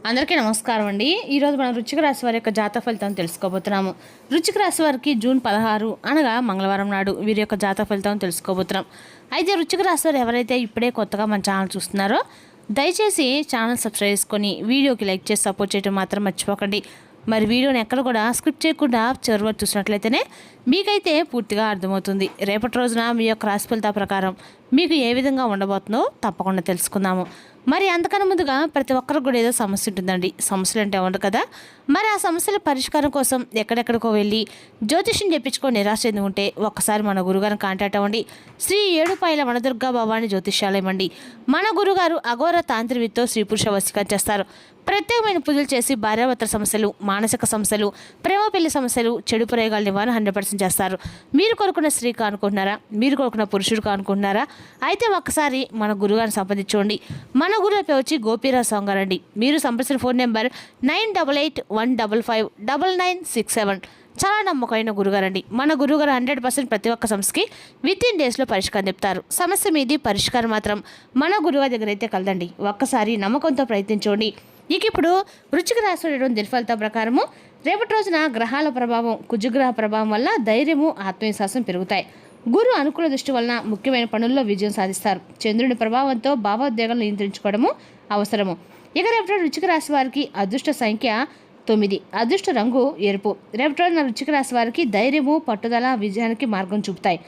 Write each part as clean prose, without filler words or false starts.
అందరికీ నమస్కారం అండి. ఈరోజు మనం వృశ్చిక రాశి వారి యొక్క జాతక ఫలితాన్ని తెలుసుకోబోతున్నాము. వృశ్చిక రాశి వారికి జూన్ 16 అనగా మంగళవారం నాడు వీరి యొక్క జాతక ఫలితాన్ని తెలుసుకోబోతున్నాం. అయితే వృశ్చిక రాశి వారు ఎవరైతే ఇప్పుడే కొత్తగా మన ఛానల్ చూస్తున్నారో దయచేసి ఛానల్ సబ్స్క్రైబ్ చేసుకొని వీడియోకి లైక్ చేసి సపోర్ట్ చేయడం మాత్రం మర్చిపోకండి. మరి వీడియోని ఎక్కడ కూడా స్క్రిప్ట్ చేయకుండా చివరి వరకు చూసినట్లయితేనే మీకైతే పూర్తిగా అర్థమవుతుంది. రేపటి రోజున మీ యొక్క రాశి ఫలితాల ప్రకారం మీకు ఏ విధంగా ఉండబోతుందో తప్పకుండా తెలుసుకుందాము. మరి అంతకన్నా ముందుగా ప్రతి ఒక్కరికి కూడా ఏదో సమస్య ఉంటుందండి. సమస్యలు అంటే ఉండదు కదా. మరి ఆ సమస్యల పరిష్కారం కోసం ఎక్కడెక్కడికో వెళ్ళి జ్యోతిష్యం చెప్పించుకొని నిరాశ చెంది ఉంటే ఒక్కసారి మన గురుగారిని కాంటాక్ట్ అవ్వండి. శ్రీ ఏడుపాయల వనదుర్గా భవాని జ్యోతిష్యాలయం అండి. మన గురుగారు అఘోర తాంత్రివితో స్త్రీ పురుష వశీకరణ చేస్తారు. ప్రత్యేకమైన పూజలు చేసి భార్యాభర్తల సమస్యలు, మానసిక సమస్యలు, ప్రేమ పెళ్లి సమస్యలు, చెడు ప్రయోగాల నివారణ 100% చేస్తారు. మీరు కోరుకున్న స్త్రీ కానుకుంటున్నారా? మీరు కోరుకున్న పురుషుడు కానుకుంటున్నారా? అయితే ఒక్కసారి మన గురుగారిని సంప్రదించండి. మన గురువు వచ్చి గోపీరాజ్ స్వామి గారండి. మీరు సంప్రదించిన ఫోన్ నెంబర్ 9881559967. చాలా నమ్మకమైన గురుగారండి. మన గురుగారు 100% ప్రతి ఒక్క సమస్యకి వితిన్ డేస్లో పరిష్కారం చెప్తారు. సమస్య మీది పరిష్కారం మాత్రం మన గురువు దగ్గర అయితే కలదండి. ఒక్కసారి నమ్మకంతో ప్రయత్నించండి. ఇక ఇప్పుడు వృశ్చిక రాశి దినఫలితం ప్రకారము రేపటి రోజున గ్రహాల ప్రభావం, కుజగ్రహ ప్రభావం వల్ల ధైర్యము, ఆత్మవిశ్వాసం పెరుగుతాయి. గురు అనుకూల దృష్టి వలన ముఖ్యమైన పనుల్లో విజయం సాధిస్తారు. చంద్రుని ప్రభావంతో భావోద్వేగాలు నియంత్రించుకోవడము అవసరము. ఇక రేపటి వృశ్చిక రాశి వారికి అదృష్ట సంఖ్య 9, అదృష్ట రంగు ఎరుపు. రేపటి రోజున వృశ్చిక రాశి వారికి ధైర్యము, పట్టుదల విజయానికి మార్గం చూపుతాయి.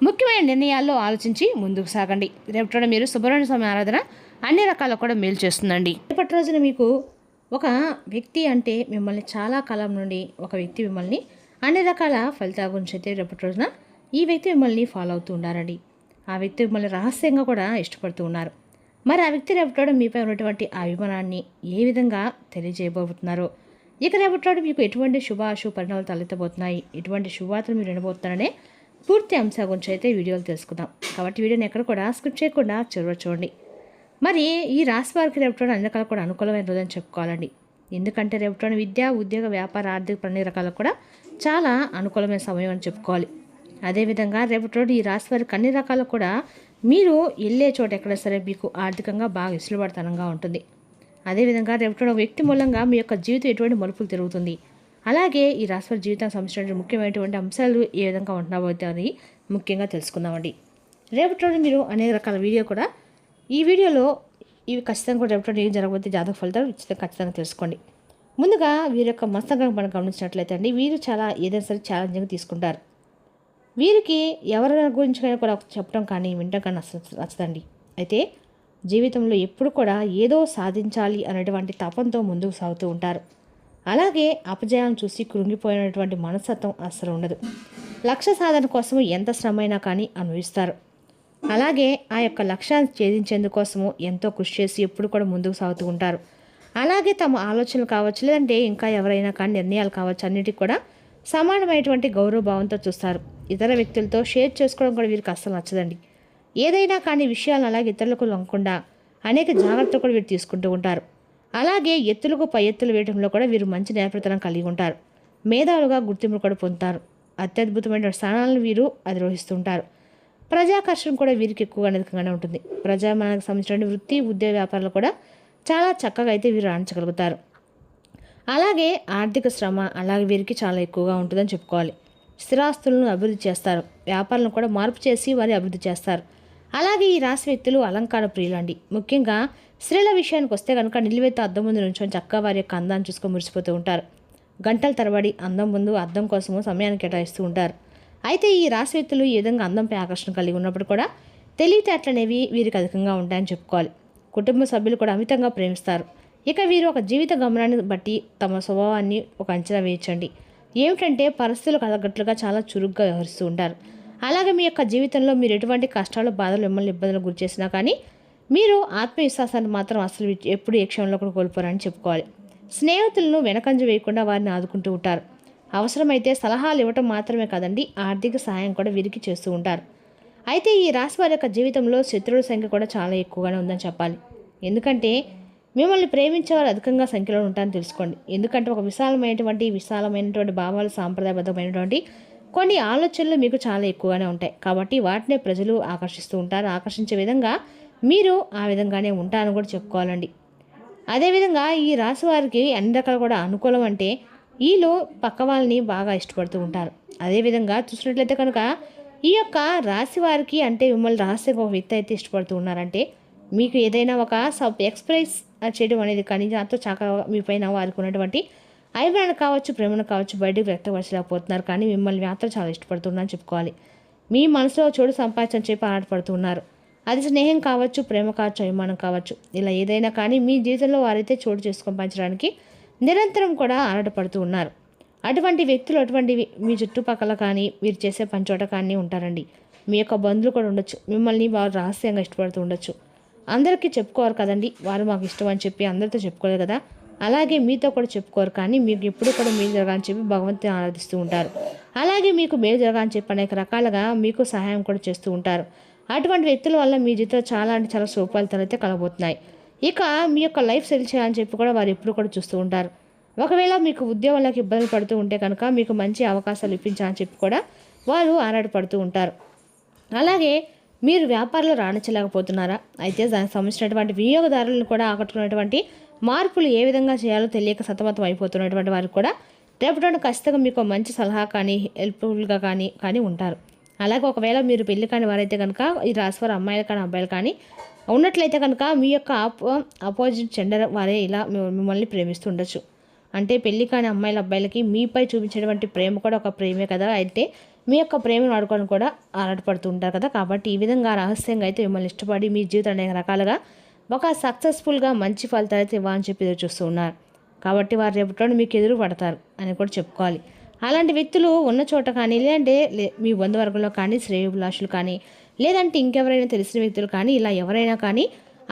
ముఖ్యమైన నిర్ణయాల్లో ఆలోచించి ముందుకు సాగండి. రేపటి రోజున మీరు సుబ్రహ్మణ్య స్వామి ఆరాధన అన్ని రకాల కూడా మేలు చేస్తుందండి. రేపటి రోజున మీకు ఒక వ్యక్తి అంటే మిమ్మల్ని చాలా కాలం నుండి ఒక వ్యక్తి మిమ్మల్ని అన్ని రకాల ఫలితాల గురించి అయితే రేపటి రోజున ఈ వ్యక్తి మిమ్మల్ని ఫాలో అవుతూ ఉన్నారండి. ఆ వ్యక్తి మిమ్మల్ని రహస్యంగా కూడా ఇష్టపడుతూ ఉన్నారు. మరి ఆ వ్యక్తి రేపటి మీపై ఉన్నటువంటి అభిమానాన్ని ఏ విధంగా తెలియజేయబోతున్నారో, ఇక రేపటి మీకు ఎటువంటి శుభాశుభ పరిణామాలు తలెత్తబోతున్నాయి, ఎటువంటి శుభవార్తలు మీరు వినబోతున్నారనే పూర్తి అంశాల గురించి అయితే వీడియోలు తెలుసుకుందాం. కాబట్టి వీడియోని ఎక్కడ కూడా స్కిప్ చేయకుండా చివరి చూడండి. మరి ఈ రాశి వారికి రేపటి అన్ని రకాలు కూడా అనుకూలమైన రోజని చెప్పుకోవాలండి. ఎందుకంటే రేపటి విద్య, ఉద్యోగ, వ్యాపార, ఆర్థిక అన్ని రకాలకు కూడా చాలా అనుకూలమైన సమయం అని చెప్పుకోవాలి. అదేవిధంగా రేపటి ఈ రాశి వారికి అన్ని రకాలు కూడా మీరు వెళ్ళే చోట ఎక్కడ సరే మీకు ఆర్థికంగా బాగా ఇసులుబడతనంగా ఉంటుంది. అదేవిధంగా రేపటి వ్యక్తి మూలంగా మీ యొక్క జీవితం ఎటువంటి మలుపులు తిరుగుతుంది. అలాగే ఈ రాశి వారి జీవితానికి సంబంధించిన ముఖ్యమైనటువంటి అంశాలు ఏ విధంగా ఉంటున్నాబోతే అని ముఖ్యంగా తెలుసుకుందామండి. రేపటి రోజు మీరు అనేక రకాల వీడియో కూడా ఈ వీడియోలో ఇవి ఖచ్చితంగా కూడా రేపటి ఏం జరగబోతే జాతక ఫలితాలు ఖచ్చితంగా తెలుసుకోండి. ముందుగా వీరి యొక్క మనస్తత్వాన్ని మనం గమనించినట్లయితే అండి, వీరు చాలా ఏదైనా సరే ఛాలెంజింగ్గా తీసుకుంటారు. వీరికి ఎవరి గురించి కూడా చెప్పడం కానీ వినడం కానీ నచ్చదండి. అయితే జీవితంలో ఎప్పుడు కూడా ఏదో సాధించాలి అనేటువంటి తపంతో ముందుకు సాగుతూ ఉంటారు. అలాగే అపజయాన్ని చూసి కృంగిపోయినటువంటి మనస్తత్వం అస్సలు ఉండదు. లక్ష్య సాధన కోసం ఎంత శ్రమైనా కానీ అనుభవిస్తారు. అలాగే ఆ యొక్క లక్ష్యాన్ని ఛేదించేందుకోసము ఎంతో కృషి చేసి ఎప్పుడు కూడా ముందుకు సాగుతూ ఉంటారు. అలాగే తమ ఆలోచనలు కావచ్చు, లేదంటే ఇంకా ఎవరైనా కానీ నిర్ణయాలు కావచ్చు, అన్నిటికీ కూడా సమానమైనటువంటి గౌరవభావంతో చూస్తారు. ఇతర వ్యక్తులతో షేర్ చేసుకోవడం కూడా వీరికి అస్సలు నచ్చదండి. ఏదైనా కానీ విషయాలను అలాగే ఇతరులకు లొంగకుండా అనేక జాగ్రత్తలు కూడా వీరు తీసుకుంటూ ఉంటారు. అలాగే ఎత్తులకు పై ఎత్తులు వేయడంలో కూడా వీరు మంచి నేపథ్యం కలిగి ఉంటారు. మేధావులుగా గుర్తింపు కూడా పొందుతారు. అత్యద్భుతమైన స్థానాలను వీరు అధిరోహిస్తుంటారు. ప్రజాకర్షణ కూడా వీరికి ఎక్కువగా అధికంగానే ఉంటుంది. ప్రజామానానికి సంబంధించిన వృత్తి, ఉద్యోగ వ్యాపారాలు కూడా చాలా చక్కగా అయితే వీరు రాణించగలుగుతారు. అలాగే ఆర్థిక శ్రమ అలాగే వీరికి చాలా ఎక్కువగా ఉంటుందని చెప్పుకోవాలి. స్థిరాస్తులను అభివృద్ధి చేస్తారు. వ్యాపారాలను కూడా మార్పు చేసి వారి అభివృద్ధి చేస్తారు. అలాగే ఈ రాశి వ్యక్తులు అలంకార ప్రియులండి. ముఖ్యంగా స్త్రీల విషయానికి వస్తే కనుక నిలువెత్తు అద్దం ముందు నుంచొని చక్కగా వారి యొక్క అందాన్ని చూసుకొని మురిసిపోతూ ఉంటారు. గంటల తరబడి అందం ముందు అద్దం కోసము సమయాన్ని కేటాయిస్తూ ఉంటారు. అయితే ఈ రాశి వ్యక్తులు ఈ విధంగా అందంపై ఆకర్షణ కలిగి ఉన్నప్పుడు కూడా తెలివితేటలనేవి వీరికి అధికంగా ఉంటాయని చెప్పుకోవాలి. కుటుంబ సభ్యులు కూడా అమితంగా ప్రేమిస్తారు. ఇక వీరు ఒక జీవిత గమనాన్ని బట్టి తమ స్వభావాన్ని ఒక అంచనా వేయించండి. ఏమిటంటే పరిస్థితులకు తగ్గట్లుగా చాలా చురుగ్గా వ్యవహరిస్తూ ఉంటారు. అలాగే మీ యొక్క జీవితంలో మీరు ఎటువంటి కష్టాలు, బాధలు, మిమ్మల్ని ఇబ్బందులకు గురి చేసినా కానీ మీరు ఆత్మవిశ్వాసాన్ని మాత్రం అసలు ఎప్పుడు ఏ క్షణంలో కూడా కోల్పోరని చెప్పుకోవాలి. స్నేహితులను వెనకంజ వేయకుండా వారిని ఆదుకుంటూ ఉంటారు. అవసరమైతే సలహాలు ఇవ్వటం మాత్రమే కాదండి, ఆర్థిక సహాయం కూడా వీరికి చేస్తూ ఉంటారు. అయితే ఈ రాశి వారి యొక్క జీవితంలో శత్రువుల సంఖ్య కూడా చాలా ఎక్కువగానే ఉందని చెప్పాలి. ఎందుకంటే మిమ్మల్ని ప్రేమించేవారు అధికంగా సంఖ్యలో ఉంటారని తెలుసుకోండి. ఎందుకంటే ఒక విశాలమైనటువంటి భావాలు, సాంప్రదాయబద్ధమైనటువంటి కొన్ని ఆలోచనలు మీకు చాలా ఎక్కువగానే ఉంటాయి. కాబట్టి వాటినే ప్రజలు ఆకర్షిస్తూ ఉంటారు. ఆకర్షించే విధంగా మీరు ఆ విధంగానే ఉంటారని కూడా చెప్పుకోవాలండి. అదేవిధంగా ఈ రాశి వారికి అన్ని రకాలు కూడా అనుకూలం అంటే వీళ్ళు పక్క వాళ్ళని బాగా ఇష్టపడుతూ ఉంటారు. అదేవిధంగా చూసినట్లయితే కనుక ఈ యొక్క రాశి వారికి అంటే మిమ్మల్ని రహస్యంగా ఒక వ్యక్తి అయితే ఇష్టపడుతూ ఉన్నారంటే మీకు ఏదైనా ఒక ఎక్స్ప్రెస్ చేయడం అనేది కానీ దాంతో చక్కగా మీ పైన వారికి ఉన్నటువంటి అభిమానం కావచ్చు, ప్రేమను కావచ్చు బయటకు వ్యక్తపరచలేకపోతున్నారు. కానీ మిమ్మల్ని మాత్రం చాలా ఇష్టపడుతున్నారని చెప్పుకోవాలి. మీ మనసులో చోటు సంపాదించని చెప్పి ఆరాటపడుతున్నారు. అది స్నేహం కావచ్చు, ప్రేమ కావచ్చు, అభిమానం కావచ్చు, ఇలా ఏదైనా కానీ మీ జీవితంలో వారైతే చోటు చేసుకొని పంచడానికి నిరంతరం కూడా ఆరాటపడుతూ ఉన్నారు. అటువంటి వ్యక్తులు అటువంటి మీ చుట్టుపక్కల కానీ మీరు చేసే పని చోట కానీ ఉంటారండి. మీ యొక్క బంధువులు కూడా ఉండొచ్చు. మిమ్మల్ని వారు రహస్యంగా ఇష్టపడుతూ ఉండొచ్చు. అందరికీ చెప్పుకోరు కదండి, వారు మాకు ఇష్టం అని చెప్పి అందరితో చెప్పుకోలేదు కదా. అలాగే మీతో కూడా చెప్పుకోరు, కానీ మీకు ఎప్పుడు కూడా మేలు జరగాలని చెప్పి భగవంతుని ఆరాధిస్తూ ఉంటారు. అలాగే మీకు మేలు జరగాలని చెప్పి అనేక రకాలుగా మీకు సహాయం కూడా చేస్తూ ఉంటారు. అటువంటి వ్యక్తుల వల్ల మీ జీవితంలో చాలా అంటే చాలా శుభఫలితాలు అయితే కలగబోతున్నాయి. ఇక మీ యొక్క లైఫ్ సెటిల్ చేయాలని చెప్పి కూడా వారు ఎప్పుడు కూడా చూస్తూ ఉంటారు. ఒకవేళ మీకు ఉద్యోగాలకు ఇబ్బందులు పడుతూ ఉంటే కనుక మీకు మంచి అవకాశాలు ఇప్పించాలని చెప్పి కూడా వారు ఆరాటపడుతూ ఉంటారు. అలాగే మీరు వ్యాపారంలో రాణించలేకపోతున్నారా? అయితే దానికి సంబంధించినటువంటి వినియోగదారులను కూడా ఆకట్టుకున్నటువంటి మార్పులు ఏ విధంగా చేయాలో తెలియక సతమతం అయిపోతున్నటువంటి వారికి కూడా రేపటి ఖచ్చితంగా మీకు మంచి సలహా కానీ హెల్ప్ఫుల్గా కానీ ఉంటారు. అలాగే ఒకవేళ మీరు పెళ్లి కాని వారైతే కనుక ఈ రాశివారు అమ్మాయిలు కానీ అబ్బాయిలు కానీ ఉన్నట్లయితే కనుక మీ యొక్క అపోజిట్ జెండర్ వారే ఇలా మిమ్మల్ని ప్రేమిస్తూ ఉండొచ్చు. అంటే పెళ్లి కాని అమ్మాయిల అబ్బాయిలకి మీపై చూపించేటువంటి ప్రేమ కూడా ఒక ప్రేమే కదా. అయితే మీ యొక్క ప్రేమను వాడుకొని కూడా ఆరాటపడుతూ ఉంటారు కదా. కాబట్టి ఈ విధంగా రహస్యంగా అయితే మిమ్మల్ని ఇష్టపడి మీ జీవితం అనేక రకాలుగా ఒక సక్సెస్ఫుల్గా మంచి ఫలితాలు అయితే ఇవ్వాలని చెప్పి ఎదురు చూస్తూ ఉన్నారు. కాబట్టి వారు రేపటి మీకు ఎదురు పడతారు అని కూడా చెప్పుకోవాలి. అలాంటి వ్యక్తులు ఉన్న చోట కానీ లేదంటే మీ బంధువర్గంలో కానీ శ్రేయోభిలాషులు కానీ లేదంటే ఇంకెవరైనా తెలిసిన వ్యక్తులు కానీ ఇలా ఎవరైనా కానీ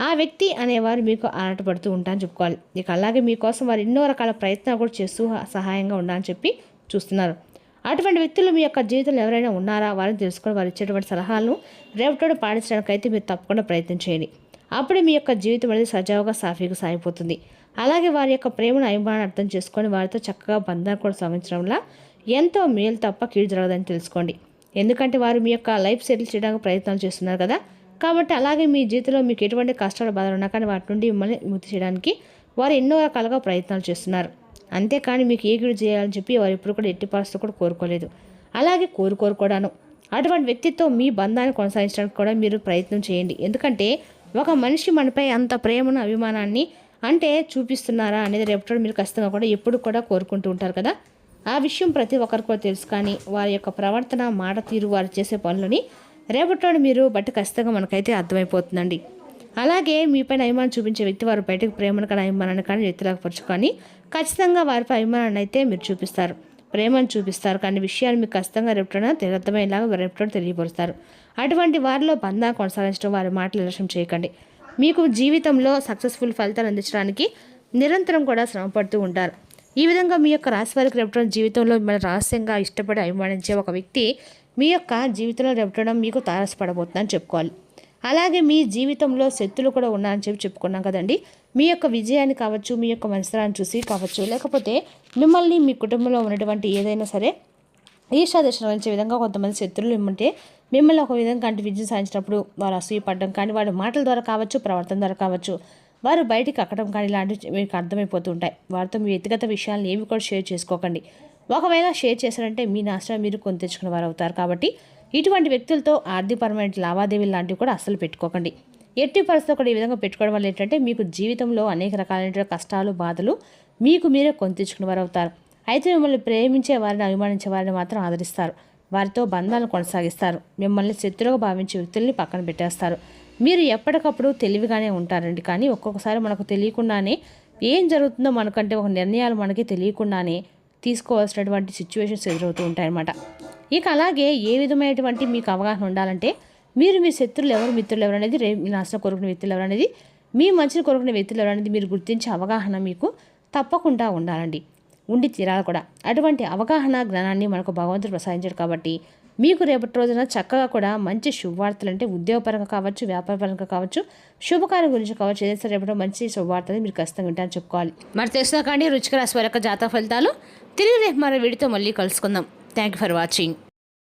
ఆ వ్యక్తి అనేవారు మీకు ఆరాటపడుతూ ఉంటారని చెప్పుకోవాలి. ఇక అలాగే మీకోసం వారు ఎన్నో రకాల ప్రయత్నాలు కూడా చేస్తూ సహాయంగా ఉండాలని చెప్పి చూస్తున్నారు. అటువంటి వ్యక్తులు మీ యొక్క జీవితంలో ఎవరైనా ఉన్నారా వారిని తెలుసుకొని వారు ఇచ్చేటువంటి సలహాలను రేపటి పాటించడానికి అయితే మీరు తప్పకుండా ప్రయత్నం చేయండి. అప్పుడే మీ యొక్క జీవితం అనేది సజావుగా సాఫీగా సాగిపోతుంది. అలాగే వారి యొక్క ప్రేమను అభిమానాన్ని అర్థం చేసుకొని వారితో చక్కగా బంధాన్ని కూడా సాగించడంలో ఎంతో మేలు తప్ప కీడు జరగదని తెలుసుకోండి. ఎందుకంటే వారు మీ యొక్క లైఫ్ సెటిల్ చేయడానికి ప్రయత్నాలు చేస్తున్నారు కదా. కాబట్టి అలాగే మీ జీవితంలో మీకు ఎటువంటి కష్టాలు బాధలు ఉన్నా కానీ వాటి నుండి మిమ్మల్ని ముక్తి చేయడానికి వారు ఎన్నో రకాలుగా ప్రయత్నాలు చేస్తున్నారు. అంతేకాని మీకు ఏ కీడు చేయాలని చెప్పి వారు ఎప్పుడు కూడా ఎట్టి పరిస్థితులు కూడా కోరుకోలేదు. అలాగే కోరుకోరుకోవడాను అటువంటి వ్యక్తితో మీ బంధాన్ని కొనసాగించడానికి కూడా మీరు ప్రయత్నం చేయండి. ఎందుకంటే ఒక మనిషి మనపై అంత ప్రేమను అభిమానాన్ని అంటే చూపిస్తున్నారా అనేది రేపటి మీరు ఖచ్చితంగా కూడా ఎప్పుడు కూడా కోరుకుంటూ ఉంటారు కదా. ఆ విషయం ప్రతి ఒక్కరికి కూడా తెలుసు. కానీ వారి యొక్క ప్రవర్తన మాట తీరు వారు చేసే పనులని రేపటి మీరు బట్టి ఖచ్చితంగా మనకైతే అర్థమైపోతుందండి. అలాగే మీపైన అభిమానం చూపించే వ్యక్తి వారు బయటకు ప్రేమను కానీ అభిమానాన్ని కానీ వ్యక్తిలాగపరచు కానీ ఖచ్చితంగా వారిపై అభిమానాన్ని అయితే మీరు చూపిస్తారు, ప్రేమను చూపిస్తారు. కానీ విషయాలు మీకు ఖచ్చితంగా రేపటి అర్థమయ్యేలాగా రేపటి తెలియపరుస్తారు. అటువంటి వారిలో బంధాన్ని కొనసాగించడం వారి మాటలు నిర్లక్ష్యం చేయకండి. మీకు జీవితంలో సక్సెస్ఫుల్ ఫలితాలు అందించడానికి నిరంతరం కూడా శ్రమపడుతూ ఉంటారు. ఈ విధంగా మీ యొక్క రాశి వారికి రేపటి జీవితంలో మిమ్మల్ని రహస్యంగా ఇష్టపడి అభిమానించే ఒక వ్యక్తి మీ యొక్క జీవితంలో రేపటం మీకు తారసపడబోతుందని చెప్పుకోవాలి. అలాగే మీ జీవితంలో శక్తులు కూడా ఉన్నారని చెప్పి చెప్పుకున్నాం కదండి. మీ యొక్క విజయాన్ని కావచ్చు, మీ యొక్క మంచితనాన్ని చూసి కావచ్చు, లేకపోతే మిమ్మల్ని మీ కుటుంబంలో ఉన్నటువంటి ఏదైనా సరే ఈర్ష్యాదేశం వహించే విధంగా కొంతమంది శత్రువులు ఏమంటే మిమ్మల్ని ఒక విధంగా అంటే విజయం సాధించినప్పుడు వారు అసూయపడడం కానీ వారి మాటల ద్వారా కావచ్చు, ప్రవర్తన ద్వారా కావచ్చు, వారు బయటికి అక్కడం కానీ ఇలాంటివి మీకు అర్థమైపోతూ ఉంటాయి. వారితో మీ వ్యక్తిగత విషయాలను ఏవి కూడా షేర్ చేసుకోకండి. ఒకవేళ షేర్ చేశారంటే మీ నాశనం మీరు కొని తెచ్చుకున్న వారు అవుతారు. కాబట్టి ఇటువంటి వ్యక్తులతో ఆర్థికపరమైన లావాదేవీలు లాంటివి కూడా అస్సలు పెట్టుకోకండి. ఎట్టి పరిస్థితుల్లో కూడా ఈ విధంగా పెట్టుకోవడం వల్ల ఏంటంటే మీకు జీవితంలో అనేక రకాలైన కష్టాలు బాధలు మీకు మీరే కొని తెచ్చుకున్న వారు అవుతారు. అయితే మిమ్మల్ని ప్రేమించే వారిని అభిమానించే వారిని మాత్రం ఆదరిస్తారు, వారితో బంధాలను కొనసాగిస్తారు. మిమ్మల్ని శత్రువుగా భావించే వ్యక్తుల్ని పక్కన పెట్టేస్తారు. మీరు ఎప్పటికప్పుడు తెలివిగానే ఉంటారండి. కానీ ఒక్కొక్కసారి మనకు తెలియకుండానే ఏం జరుగుతుందో మనకంటే ఒక నిర్ణయాలు మనకి తెలియకుండానే తీసుకోవాల్సినటువంటి సిచ్యువేషన్స్ ఎదురవుతూ ఉంటాయన్నమాట. ఇక అలాగే ఏ విధమైనటువంటి మీకు అవగాహన ఉండాలంటే మీరు మీ శత్రులు ఎవరు, మిత్రులు ఎవరు అనేది, మీ నాశనం కోరుకునే వ్యక్తులు ఎవరు అనేది, మీ మంచిని కోరుకునే వ్యక్తులు ఎవరు అనేది మీరు గుర్తించే అవగాహన మీకు తప్పకుండా ఉండాలండి, ఉండి తీరాలి కూడా. అటువంటి అవగాహన జ్ఞానాన్ని మనకు భగవంతుడు ప్రసాదించాడు. కాబట్టి మీకు రేపటి రోజున చక్కగా కూడా మంచి శుభవార్తలు అంటే ఉద్యోగపరంగా కావచ్చు, వ్యాపారపరంగా కావచ్చు, శుభకార్యం గురించి కావచ్చు, ఏదైతే రేపటి మంచి శుభవార్తలు మీరు ఖచ్చితంగా వింటారని చెప్పుకోవాలి. మరి తెలిసినా కానీ రుచిక రాశి వారి యొక్క జాతక ఫలితాలు తిరిగి రేపు మన వీడితో మళ్ళీ కలుసుకుందాం. Thank you for watching.